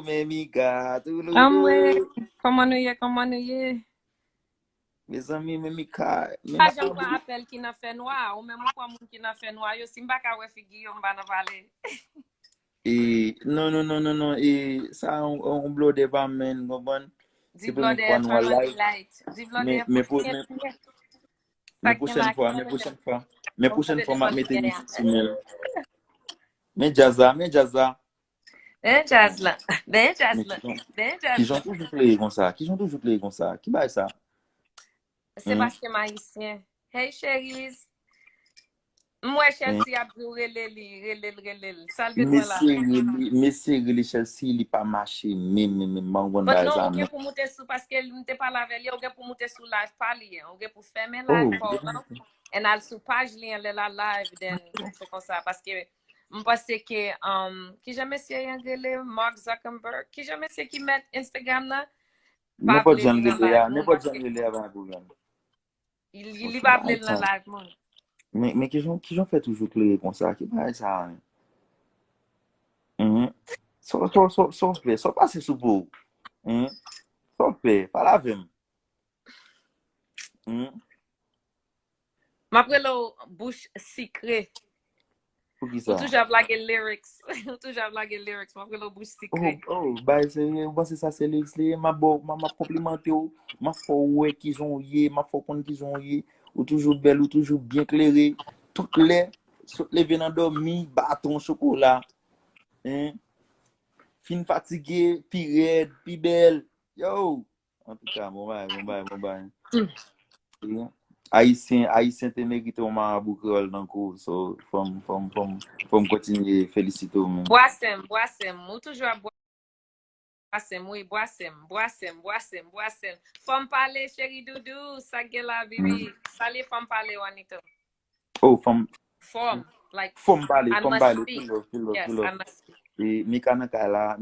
mes mica, Amwe, touloulou. comment nous y est? Mes amis, mes mica, mes Pas j'en prends mabou. appel qui n'a fait noir, ou même quoi moun qui n'a fait noir, yo simba ka we figi yo mba na vale. Et non, non, non, non, non. Et ça, on blode pas, man. Comprends? Di C'est pour me blood faire nous turn on the live. light. Di blood Mais, pou mais, pour- tiye mais, tiye. mais Sak gen prochaine la fois, ki mais ane prochaine den. fois, mais On prochaine de fois, de bon mettez gen ya. musique sur moi. Mais jazza, Ben jazz la. Ben jazz mais la. qui sont, Ben qui jazz sont la. toujours playés comme ça? Qui sont toujours playés comme ça? Qui baille ça? Se Hein? paske maïsien. Hey chéris. Mwen Hein? Chelsea Abdou relel. Salve mwen la. Messi, Chelsea, il pas marché, même, bangon But baille non, ça, ou gen non. pou moute sou, paske mte pa lave li, ou gen pou moute sou live pa li, ou gen pou feme Oh, live pa ou lan, en al sou page li, en le la live, den, se kon sa, paske, mpase ke, ki jame se yon gele, Mark Zuckerberg, ki jame se ki met Instagram nan, pa n'importe vle Jean li nan Relé, live moun, n'importe Jean paske, Relé avant programme. li Qui pa baille vle li ça? nan live moun. Mais qui j'ont fait toujours playés comme ça? Qui baille ça? Hein? So passe sous vous. Hein? So fait, pas la vem. Hein? Mapre lo bouche sikre, Pour qui ou ça? touj ap lage lyrics, ou touj ap lage lyrics, mapre lo bouche sikre. Bah, c'est ça, c'est les, ma complimenté ou, ma fò ouais qu'ils ont yé, ma fò kon qu'ils ont yé, ou toujours belle, ou toujours bien éclairé, toutes les venant dormi, bâton, chocolat, hein, fin fatigué, pi red, pi belle, yo, en tout cas, bon bye. Hein. Haïtien te mérite un marabout créole dans le cours, so, faut me continuer, féliciter ou même. Boasem, ou toujou ap Boasem, oui, boasem. Fom pale, chéri doudou, sa gen la, bibi. Sali fom pale, Juanito. Oh, Fom, like, I fom must bale, speak. pull Yes, I up. must speak. E, mi kanakala,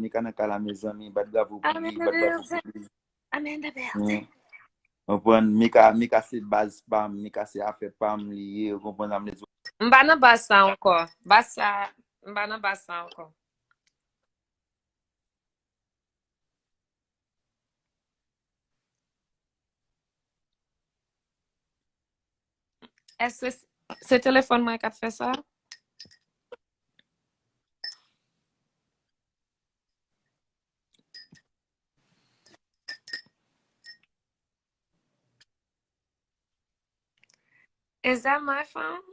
me zami, bat gavou pou I'm in li, the bat gavou pou building. li. I'm in the building. Mm. Kompon, mi ka se baz pam, mi ka se afe pam liye, kompon am le zo. Mba nan basa anko. Mba nan basa anko. Est-ce que se telefon mwen kat fè sa? Is that my phone?